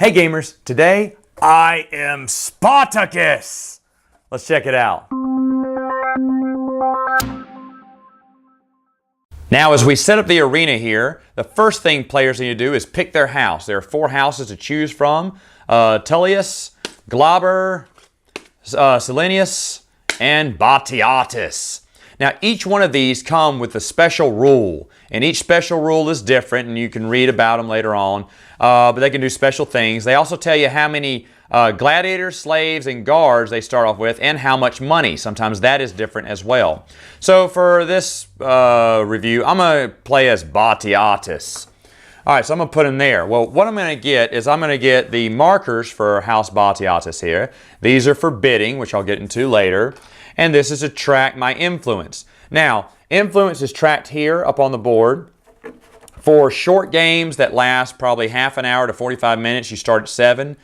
Hey gamers, today I am Spartacus. Let's check it out. Now as we set up the arena here, the first thing players need to do is pick their house. There are 4 houses to choose from. Tullius, Glauber, Silenius, and Batiatus. Now each one of these come with a special rule, and each special rule is different, and you can read about them later on, but they can do special things. They also tell you how many gladiators, slaves, and guards they start off with, and how much money. Sometimes that is different as well. So for this review, I'm going to play as Batiatus. Alright, so I'm going to put him there. Well, what I'm going to get is I'm going to get the markers for House Batiatus here. These are for bidding, which I'll get into later. And this is to track my influence. Now, influence is tracked here up on the board. For short games that last probably half an hour to 45 minutes, you start at 7.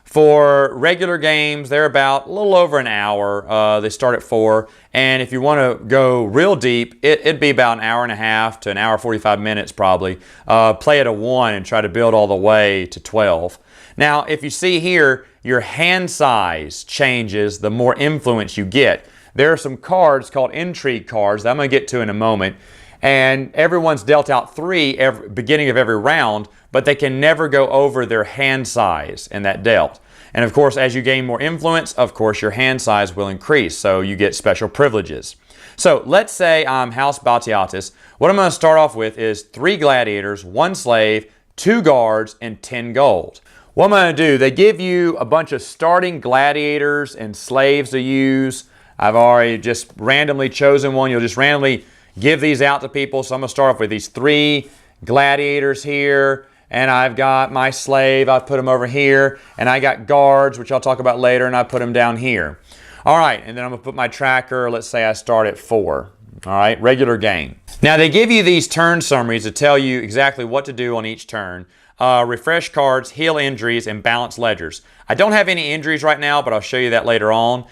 For regular games, they're about a little over an hour. They start at 4. And if you want to go real deep, it'd be about an hour and a half to an hour 45 minutes probably. Play at a 1 and try to build all the way to 12. Now, if you see here, your hand size changes the more influence you get. There are some cards called Intrigue Cards that I'm going to get to in a moment. And everyone's dealt out 3 beginning of every round, but they can never go over their hand size in that dealt. And of course, as you gain more influence, of course, your hand size will increase, so you get special privileges. So let's say I'm House Batiatus. What I'm going to start off with is 3 gladiators, 1 slave, 2 guards, and 10 gold. What I'm going to do, they give you a bunch of starting gladiators and slaves to use. I've already just randomly chosen one. You'll just randomly give these out to people. So I'm going to start off with these 3 gladiators here. And I've got my slave. I've put them over here. And I got guards, which I'll talk about later, and I put them down here. All right, and then I'm going to put my tracker. Let's say I start at 4. All right, regular game. Now, they give you these turn summaries to tell you exactly what to do on each turn. Refresh cards, heal injuries, and balance ledgers. I don't have any injuries right now, but I'll show you that later on.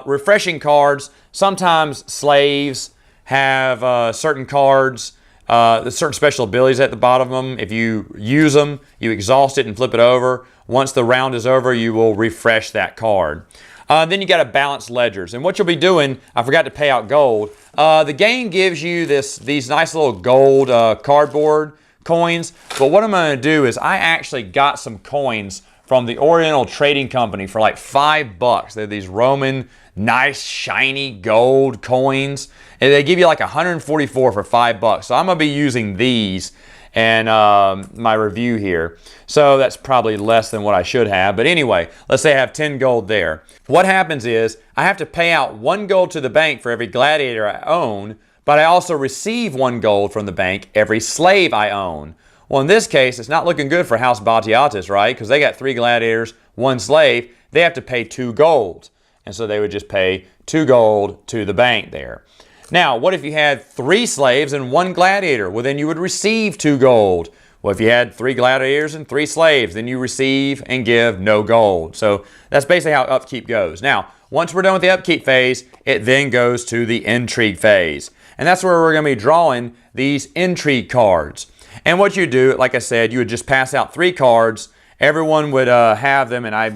Refreshing cards, sometimes slaves have certain cards, certain special abilities at the bottom of them. If you use them, you exhaust it and flip it over. Once the round is over, you will refresh that card. Then you got to balance ledgers. And what you'll be doing, I forgot to pay out gold. The game gives you these nice little gold cardboard coins. But what I'm going to do is I actually got some coins from the Oriental Trading Company for like $5. They're these Roman, nice, shiny gold coins. And they give you like 144 for $5. So I'm going to be using these in my review here. So that's probably less than what I should have. But anyway, let's say I have 10 gold there. What happens is I have to pay out 1 gold to the bank for every gladiator I own, but I also receive 1 gold from the bank every slave I own. Well, in this case, it's not looking good for House Batiatus, right? Because they got 3 gladiators, 1 slave. They have to pay 2 gold. And so they would just pay 2 gold to the bank there. Now, what if you had 3 slaves and 1 gladiator? Well, then you would receive 2 gold. Well, if you had 3 gladiators and 3 slaves, then you receive and give no gold. So that's basically how upkeep goes. Now, once we're done with the upkeep phase, it then goes to the intrigue phase. And that's where we're going to be drawing these intrigue cards. And what you do, like I said, you would just pass out 3 cards. Everyone would have them, and I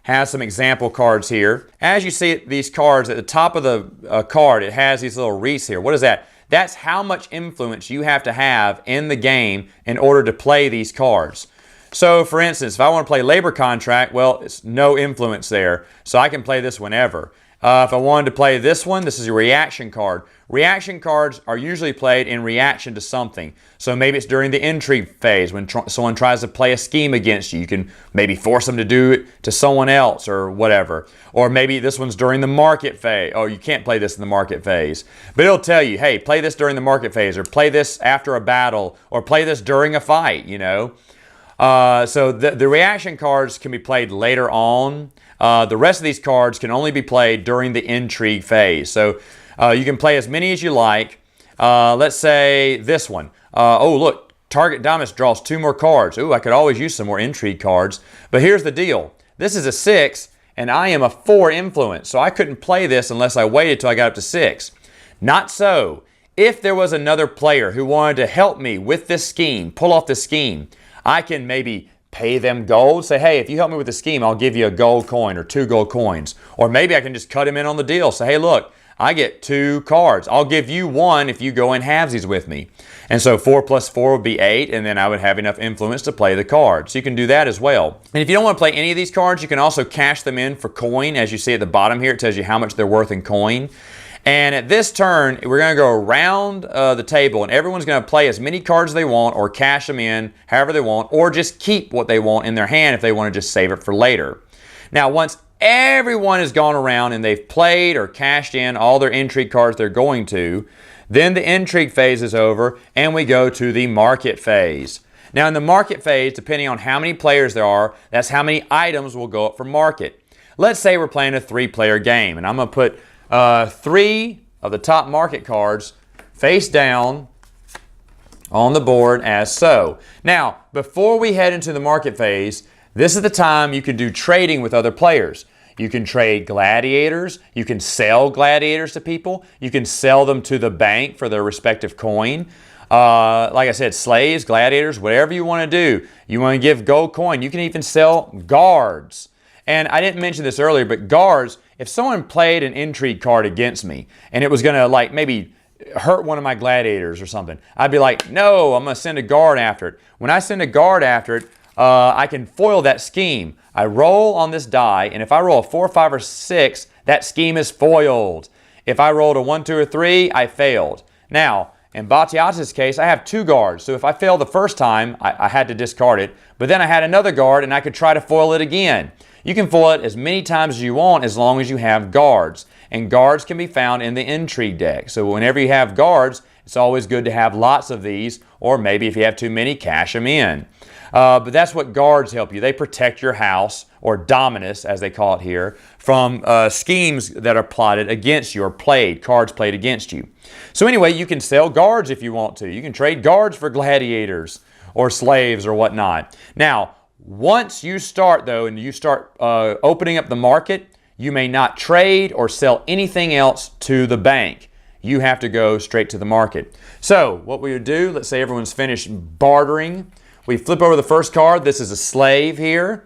have some example cards here. As you see these cards at the top of the card, it has these little wreaths here. What is that? That's how much influence you have to have in the game in order to play these cards. So, for instance, if I want to play labor contract, well, it's no influence there. So I can play this whenever. If I wanted to play this one, this is a reaction card. Reaction cards are usually played in reaction to something. So maybe it's during the intrigue phase when someone tries to play a scheme against you. You can maybe force them to do it to someone else or whatever. Or maybe this one's during the market phase. Oh, you can't play this in the market phase. But it'll tell you, hey, play this during the market phase, or play this after a battle, or play this during a fight, you know. So the reaction cards can be played later on. The rest of these cards can only be played during the intrigue phase. So you can play as many as you like. Let's say this one. Oh, look, Target Domus draws 2 more cards. Ooh, I could always use some more intrigue cards. But here's the deal. This is a 6, and I am a 4 influence. So I couldn't play this unless I waited till I got up to 6. Not so. If there was another player who wanted to help me with this scheme, pull off this scheme, I can maybe pay them gold. Say, hey, if you help me with the scheme, I'll give you a gold coin or 2 gold coins. Or maybe I can just cut him in on the deal. Say, hey, look, I get 2 cards. I'll give you 1 if you go in halvesies with me. And so 4 plus 4 would be 8, and then I would have enough influence to play the card. So you can do that as well. And if you don't want to play any of these cards, you can also cash them in for coin. As you see at the bottom here, it tells you how much they're worth in coin. And at this turn, we're going to go around the table, and everyone's going to play as many cards as they want or cash them in however they want, or just keep what they want in their hand if they want to just save it for later. Now, once everyone has gone around and they've played or cashed in all their intrigue cards they're going to, then the intrigue phase is over and we go to the market phase. Now, in the market phase, depending on how many players there are, that's how many items will go up for market. Let's say we're playing a 3-player game, and I'm going to put 3 of the top market cards face down on the board as so. Now, before we head into the market phase, this is the time you can do trading with other players. You can trade gladiators. You can sell gladiators to people. You can sell them to the bank for their respective coin. Like I said, slaves, gladiators, whatever you want to do. You want to give gold coin. You can even sell guards. And I didn't mention this earlier, but guards, if someone played an intrigue card against me and it was going to like maybe hurt one of my gladiators or something, I'd be like, no, I'm going to send a guard after it. When I send a guard after it, I can foil that scheme. I roll on this die, and if I roll a 4, 5, or 6, that scheme is foiled. If I rolled a 1, 2, or 3, I failed. Now, in Batiatus' case, I have 2 guards, so if I failed the first time, I had to discard it, but then I had another guard, and I could try to foil it again. You can foil it as many times as you want as long as you have guards. And guards can be found in the intrigue deck. So whenever you have guards, it's always good to have lots of these, or maybe if you have too many, cash them in. But that's what guards help you. They protect your house, or dominus as they call it here, from schemes that are plotted against you or cards played against you. So anyway, you can sell guards if you want to. You can trade guards for gladiators or slaves or whatnot. Now, once you start, though, and you start opening up the market, you may not trade or sell anything else to the bank. You have to go straight to the market. So what we would do, let's say everyone's finished bartering. We flip over the first card. This is a slave here.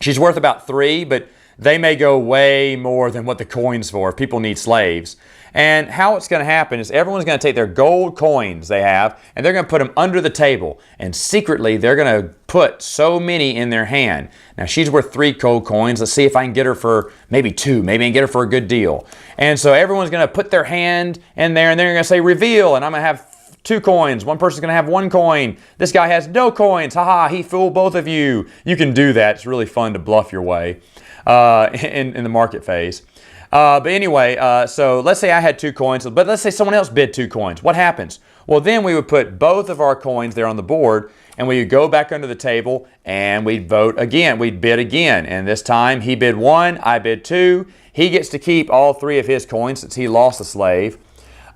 She's worth about 3, but they may go way more than what the coin's for. People need slaves. And how it's going to happen is everyone's going to take their gold coins they have, and they're going to put them under the table. And secretly, they're going to put so many in their hand. Now, she's worth 3 gold coins. Let's see if I can get her for maybe 2. Maybe I can get her for a good deal. And so everyone's going to put their hand in there, and they're going to say, reveal, and I'm going to have 2 coins. One person's going to have 1 coin. This guy has no coins. Haha, he fooled both of you. You can do that. It's really fun to bluff your way in the market phase. But anyway, so let's say I had 2 coins, but let's say someone else bid 2 coins. What happens? Well, then we would put both of our coins there on the board, and we would go back under the table, and we'd vote again. We'd bid again, and this time he bid 1, I bid 2. He gets to keep all 3 of his coins since he lost the slave.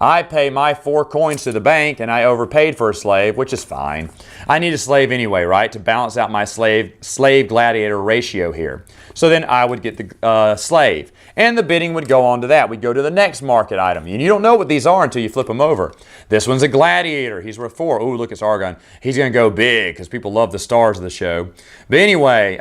I pay my 4 coins to the bank, and I overpaid for a slave, which is fine. I need a slave anyway, right, to balance out my slave-gladiator ratio here. So then I would get the slave, and the bidding would go on to that. We'd go to the next market item, and you don't know what these are until you flip them over. This one's a gladiator. He's worth 4. Ooh, look, it's Argon. He's going to go big because people love the stars of the show. But anyway,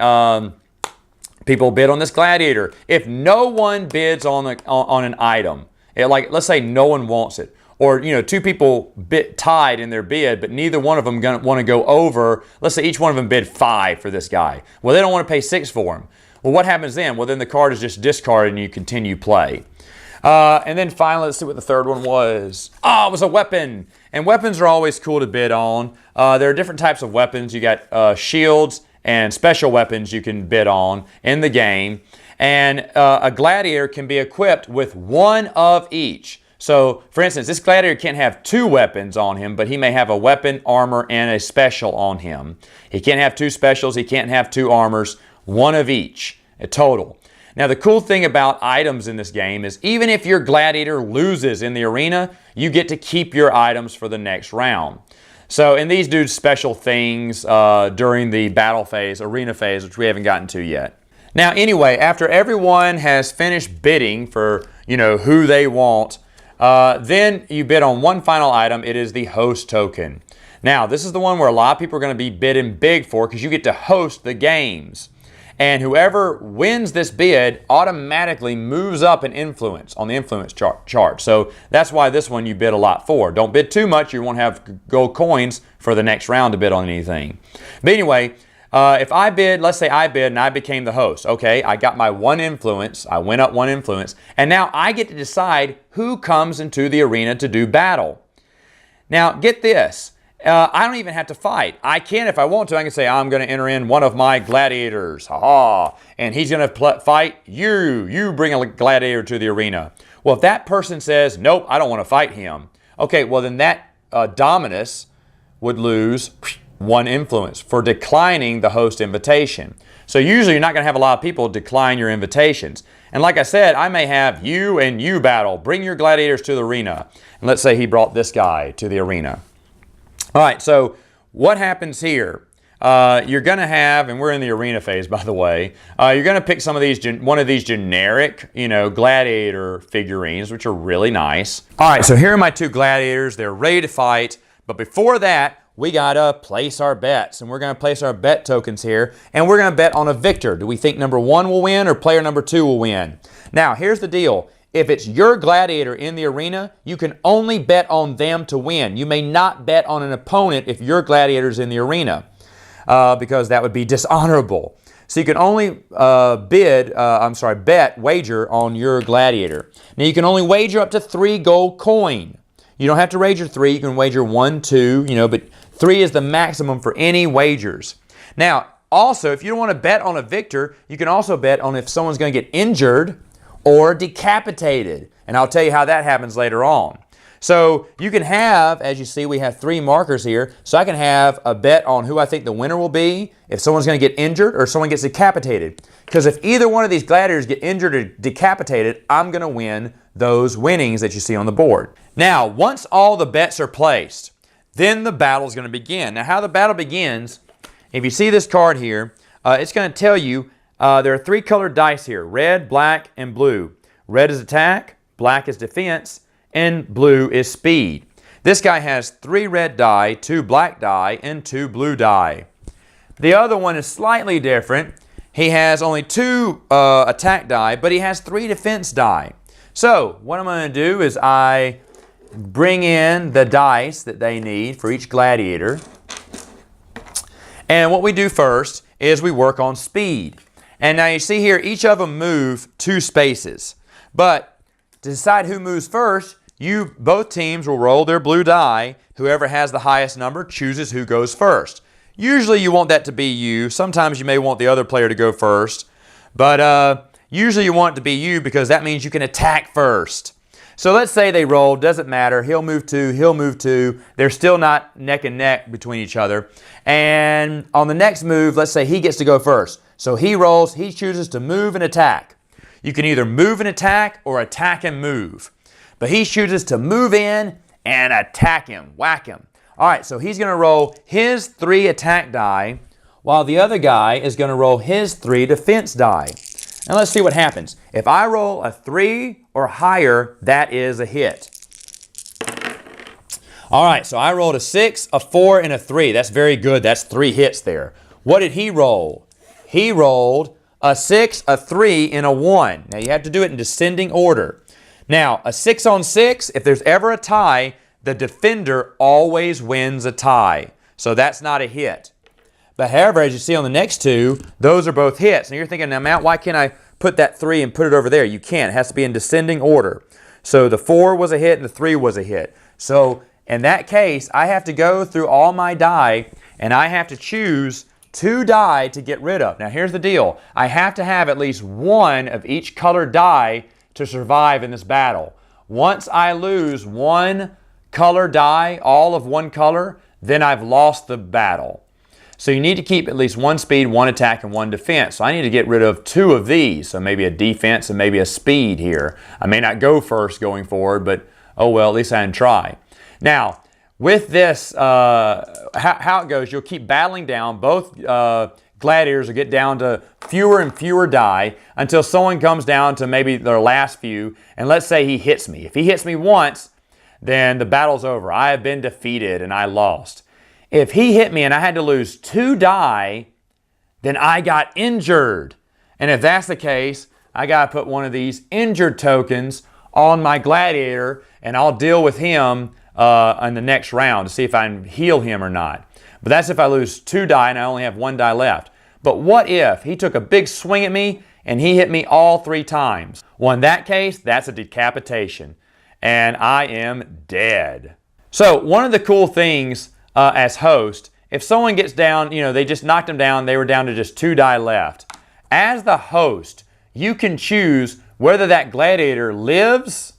people bid on this gladiator. If no one bids on an item, like let's say no one wants it, or 2 people tied in their bid, but neither one of them want to go over. Let's say each one of them bid 5 for this guy. Well, they don't want to pay 6 for him. Well, what happens then? Well, then the card is just discarded and you continue play. And then finally, let's see what the third one was. Oh, it was a weapon. And weapons are always cool to bid on. There are different types of weapons. You got shields and special weapons you can bid on in the game. And a gladiator can be equipped with 1 of each. So, for instance, this gladiator can't have 2 weapons on him, but he may have a weapon, armor, and a special on him. He can't have 2 specials. He can't have 2 armors. 1 of each, a total. Now, the cool thing about items in this game is even if your gladiator loses in the arena, you get to keep your items for the next round. So, and these do special things during the battle phase, arena phase, which we haven't gotten to yet. Now, anyway, after everyone has finished bidding for, who they want, then you bid on one final item. It is the host token. Now, this is the one where a lot of people are going to be bidding big for because you get to host the games. And whoever wins this bid automatically moves up in influence on the influence chart. So that's why this one you bid a lot for. Don't bid too much. You won't have gold coins for the next round to bid on anything. But anyway, if I bid, let's say I bid and I became the host. Okay, I got my 1 influence. I went up 1 influence. And now I get to decide who comes into the arena to do battle. Now, get this. I don't even have to fight. I can, if I want to, I can say, I'm going to enter in one of my gladiators. Ha-ha. And he's going to fight you. You bring a gladiator to the arena. Well, if that person says, nope, I don't want to fight him. Okay, well, then that Dominus would lose 1 influence for declining the host invitation. So usually you're not going to have a lot of people decline your invitations. And like I said, I may have you and you battle. Bring your gladiators to the arena. And let's say he brought this guy to the arena. All right, so what happens here? You're going to have, and we're in the arena phase, by the way, you're going to pick some of these, one of these generic, gladiator figurines, which are really nice. All right, so here are my 2 gladiators. They're ready to fight. But before that, we got to place our bets. And we're going to place our bet tokens here. And we're going to bet on a victor. Do we think number 1 will win or player number 2 will win? Now, here's the deal. If it's your gladiator in the arena, you can only bet on them to win. You may not bet on an opponent if your gladiator's in the arena because that would be dishonorable. So you can only wager on your gladiator. Now you can only wager up to 3 gold coin. You don't have to wager 3. You can wager 1, 2, but 3 is the maximum for any wagers. Now, also, if you don't want to bet on a victor, you can also bet on if someone's going to get injured or decapitated. And I'll tell you how that happens later on. So you can have, as you see, we have 3 markers here. So I can have a bet on who I think the winner will be, if someone's going to get injured or someone gets decapitated. Because if either one of these gladiators get injured or decapitated, I'm going to win those winnings that you see on the board. Now, once all the bets are placed, then the battle is going to begin. Now, how the battle begins, if you see this card here, it's going to tell you there are 3 colored dice here, red, black, and blue. Red is attack, black is defense, and blue is speed. This guy has 3 red die, 2 black die, and 2 blue die. The other one is slightly different. He has only 2 attack die, but he has 3 defense die. So what I'm going to do is I bring in the dice that they need for each gladiator. And what we do first is we work on speed. And now you see here, each of them move 2 spaces. But to decide who moves first, both teams will roll their blue die. Whoever has the highest number chooses who goes first. Usually you want that to be you. Sometimes you may want the other player to go first. But usually you want it to be you because that means you can attack first. So let's say they roll, doesn't matter. He'll move 2, he'll move 2. They're still not neck and neck between each other. And on the next move, let's say he gets to go first. So he rolls, he chooses to move and attack. You can either move and attack or attack and move. But he chooses to move in and attack him, whack him. All right, so he's going to roll his 3 attack die while the other guy is going to roll his 3 defense die. And let's see what happens. If I roll a 3 or higher, that is a hit. All right, so I rolled a 6, a 4, and a 3. That's very good. That's 3 hits there. What did he roll? He rolled a 6, a 3, and a 1. Now, you have to do it in descending order. Now, a 6 on 6, if there's ever a tie, the defender always wins a tie. So that's not a hit. But however, as you see on the next 2, those are both hits. Now you're thinking, now Matt, why can't I put that 3 and put it over there? You can't. It has to be in descending order. So the 4 was a hit and the 3 was a hit. So in that case, I have to go through all my die and I have to choose 2 die to get rid of. Now here's the deal. I have to have at least 1 of each colored die to survive in this battle. Once I lose 1 color die, all of 1 color, then I've lost the battle. So you need to keep at least 1 speed, 1 attack, and 1 defense. So I need to get rid of 2 of these. So maybe a defense and maybe a speed here. I may not go first going forward, but oh well, at least I can try. Now, with this, how it goes, you'll keep battling down. Both gladiators will get down to fewer and fewer die until someone comes down to maybe their last few. And let's say he hits me. If he hits me once, then the battle's over. I have been defeated and I lost. If he hit me and I had to lose 2 die, then I got injured. And if that's the case, I got to put one of these injured tokens on my gladiator, and I'll deal with him in the next round to see if I can heal him or not. But that's if I lose 2 die and I only have 1 die left. But what if he took a big swing at me and he hit me all 3 times? Well, in that case, that's a decapitation, and I am dead. So one of the cool things as host, if someone gets down, they just knocked them down, they were down to just 2 die left. As the host, you can choose whether that gladiator lives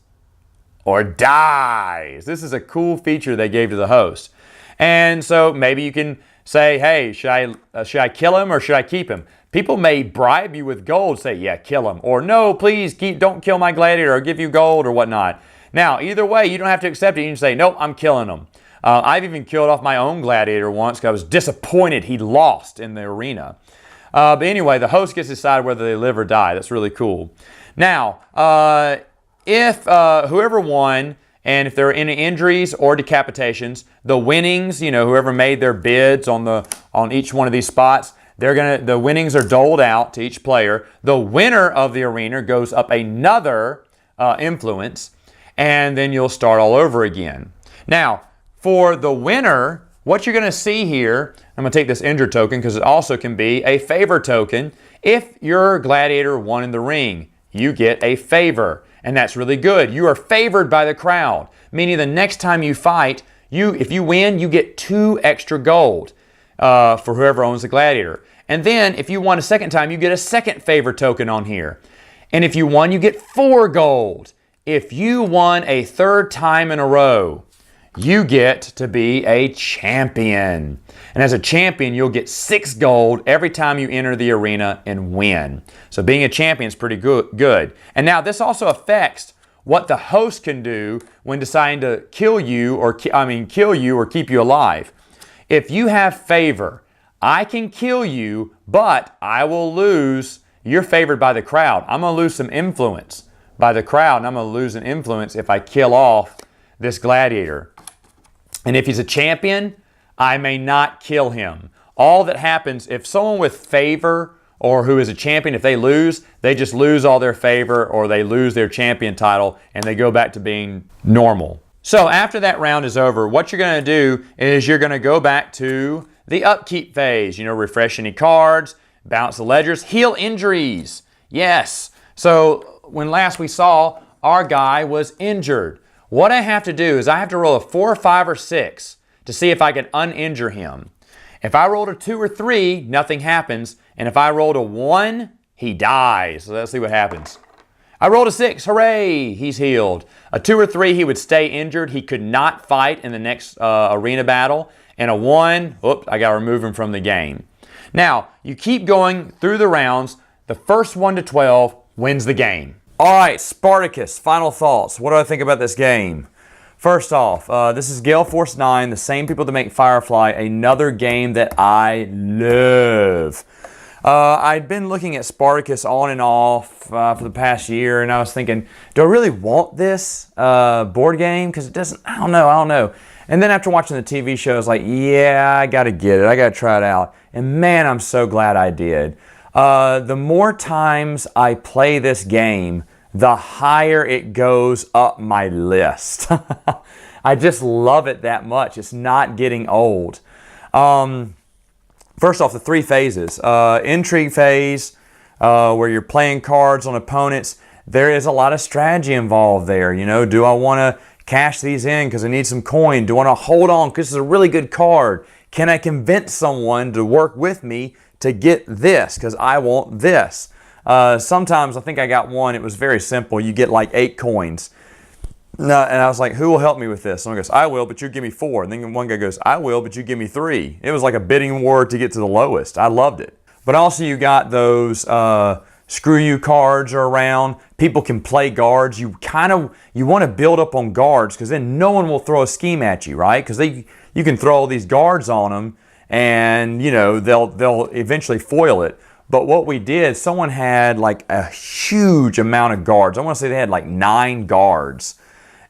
or dies. This is a cool feature they gave to the host. And so maybe you can say, hey, should I kill him or should I keep him? People may bribe you with gold, say, yeah, kill him. Or no, please, don't kill my gladiator, or give you gold or whatnot. Now, either way, you don't have to accept it. You can say, nope, I'm killing him. I've even killed off my own gladiator once because I was disappointed he lost in the arena. But anyway, the host gets to decide whether they live or die. That's really cool. Now, if whoever won, and if there are any injuries or decapitations, the winnings, whoever made their bids on each one of these spots, the winnings are doled out to each player. The winner of the arena goes up another influence, and then you'll start all over again. Now, for the winner, what you're going to see here, I'm going to take this injured token because it also can be a favor token. If your gladiator won in the ring, you get a favor, and that's really good. You are favored by the crowd, meaning the next time you fight, if you win, you get 2 extra gold for whoever owns the gladiator. And then if you won a second time, you get a second favor token on here. And if you won, you get 4 gold. If you won a 3rd time in a row, you get to be a champion. And as a champion, you'll get 6 gold every time you enter the arena and win. So being a champion is pretty good. And now this also affects what the host can do when deciding to kill you or keep you alive. If you have favor, I can kill you, but I will lose. You're favored by the crowd. I'm going to lose some influence by the crowd, and I'm going to lose an influence if I kill off this gladiator. And if he's a champion, I may not kill him. All that happens, if someone with favor or who is a champion, if they lose, they just lose all their favor or they lose their champion title and they go back to being normal. So after that round is over, what you're going to do is you're going to go back to the upkeep phase. Refresh any cards, bounce the ledgers, heal injuries. Yes. So when last we saw, our guy was injured. What I have to do is I have to roll a 4, 5, or 6 to see if I can uninjure him. If I rolled a 2 or 3, nothing happens. And if I rolled a 1, he dies. So let's see what happens. I rolled a 6. Hooray! He's healed. A 2 or 3, he would stay injured. He could not fight in the next arena battle. And a 1, I got to remove him from the game. Now, you keep going through the rounds. The first 1 to 12 wins the game. All right, Spartacus, final thoughts. What do I think about this game? First off, this is Gale Force 9, the same people that make Firefly, another game that I love. I'd been looking at Spartacus on and off for the past year, and I was thinking, do I really want this board game? Because it doesn't, I don't know. And then after watching the TV show, I was like, yeah, I got to get it. I got to try it out. And man, I'm so glad I did. The more times I play this game, the higher it goes up my list. I just love it that much. It's not getting old. First off, the 3 phases. Intrigue Phase, where you're playing cards on opponents. There is a lot of strategy involved there. Do I want to cash these in because I need some coin? Do I want to hold on because it's a really good card? Can I convince someone to work with me to get this because I want this? Sometimes, I think I got one, it was very simple. You get like 8 coins. And I was like, who will help me with this? Someone goes, I will, but you give me 4. And then one guy goes, I will, but you give me 3. It was like a bidding war to get to the lowest. I loved it. But also you got those screw you cards are around. People can play guards. You want to build up on guards because then no one will throw a scheme at you, right? Because you can throw all these guards on them and they'll eventually foil it. But what we did, someone had like a huge amount of guards. I want to say they had like 9 guards.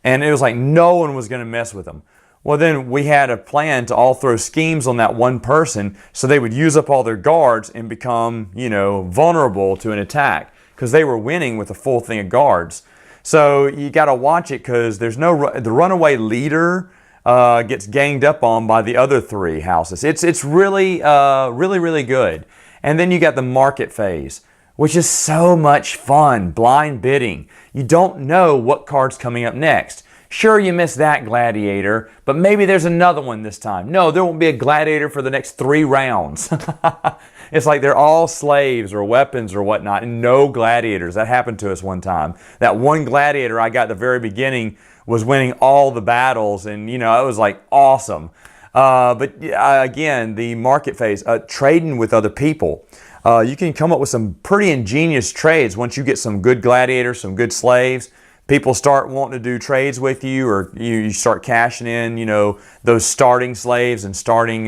And it was like no one was going to mess with them. Well, then we had a plan to all throw schemes on that one person so they would use up all their guards and become, vulnerable to an attack because they were winning with a full thing of guards. So you got to watch it because the runaway leader gets ganged up on by the other three houses. It's really, really good. And then you got the market phase, which is so much fun. Blind bidding. You don't know what card's coming up next. Sure, you missed that gladiator, but maybe there's another one this time. No, there won't be a gladiator for the next 3 rounds. It's like they're all slaves or weapons or whatnot, and no gladiators. That happened to us one time. That one gladiator I got at the very beginning was winning all the battles, and it was like awesome. But again, the market phase, trading with other people. You can come up with some pretty ingenious trades once you get some good gladiators, some good slaves. People start wanting to do trades with you, or you start cashing in, those starting slaves and starting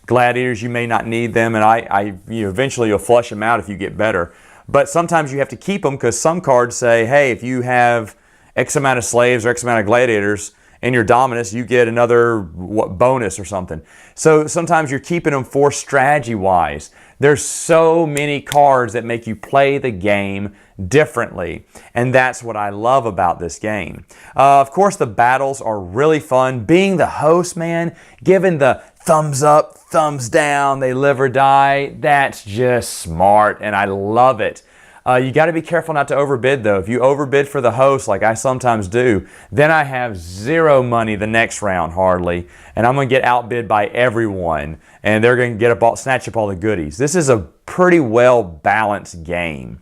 gladiators. You may not need them, and eventually you'll flush them out if you get better. But sometimes you have to keep them because some cards say, hey, if you have X amount of slaves or X amount of gladiators in your dominus, you get another bonus or something. So sometimes you're keeping them for strategy-wise. There's so many cards that make you play the game differently, and that's what I love about this game. Of course, the battles are really fun. Being the host, man, giving the thumbs up, thumbs down, they live or die, that's just smart, and I love it. You got to be careful not to overbid, though. If you overbid for the host, like I sometimes do, then I have 0 money the next round, hardly, and I'm going to get outbid by everyone, and they're going to snatch up all the goodies. This is a pretty well-balanced game.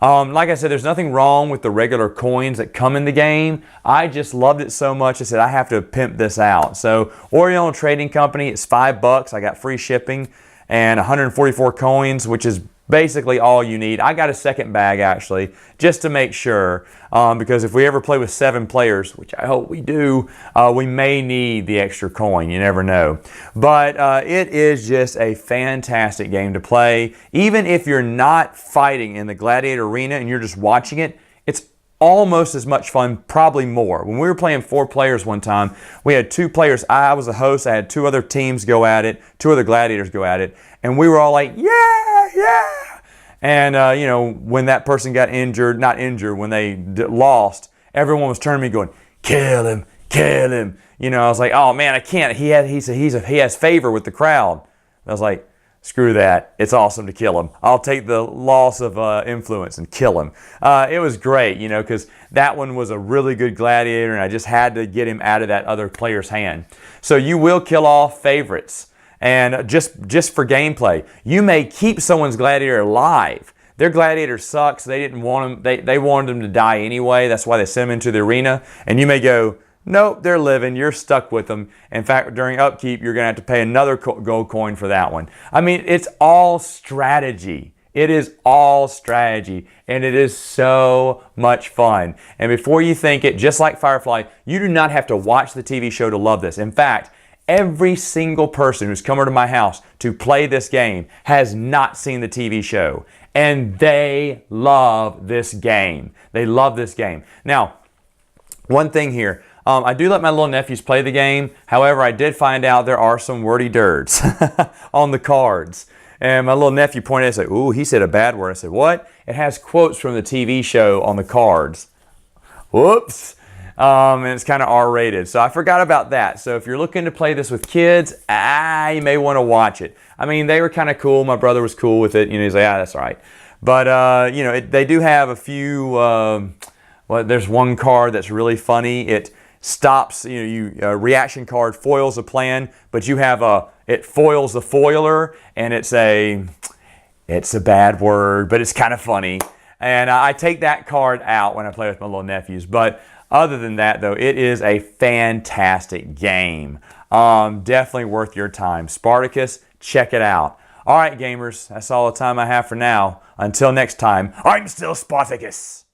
Like I said, there's nothing wrong with the regular coins that come in the game. I just loved it so much, I said I have to pimp this out. So, Oriental Trading Company, it's $5. I got free shipping and 144 coins, which is basically all you need. I got a second bag actually, just to make sure, because if we ever play with 7 players, which I hope we do, we may need the extra coin. You never know. But it is just a fantastic game to play. Even if you're not fighting in the gladiator arena and you're just watching it, it's almost as much fun, probably more. When we were playing 4 players one time, we had 2 players. I was a host. I had 2 other teams go at it, 2 other gladiators go at it, and we were all like, yeah. And, when that person got injured, not injured, when they lost, everyone was turning to me going, kill him. I was like, oh man, I can't. He has favor with the crowd. I was like, screw that. It's awesome to kill him. I'll take the loss of influence and kill him. It was great, because that one was a really good gladiator, and I just had to get him out of that other player's hand. So you will kill off favorites. And just for gameplay, you may keep someone's gladiator alive. Their gladiator sucks. They didn't want him. They wanted him to die anyway. That's why they sent him into the arena. And you may go, nope, they're living. You're stuck with them. In fact, during upkeep, you're going to have to pay another gold coin for that one. I mean, it's all strategy. It is all strategy, and it is so much fun. And before you think it, just like Firefly, you do not have to watch the TV show to love this. In fact, every single person who's come over to my house to play this game has not seen the TV show, and they love this game. They love this game. Now, one thing here, I do let my little nephews play the game. However, I did find out there are some wordy dirts on the cards. And my little nephew pointed out and said, ooh, he said a bad word. I said, what? It has quotes from the TV show on the cards. Whoops. And it's kind of R-rated. So I forgot about that. So if you're looking to play this with kids, you may want to watch it. I mean, they were kind of cool. My brother was cool with it. He's like, that's all right. But, they do have a few, there's one card that's really funny. It stops, reaction card foils a plan, but you have it foils the foiler, and it's a bad word, but it's kind of funny. And I take that card out when I play with my little nephews. But other than that, though, it is a fantastic game. Definitely worth your time. Spartacus, check it out. All right, gamers, that's all the time I have for now. Until next time, I'm still Spartacus.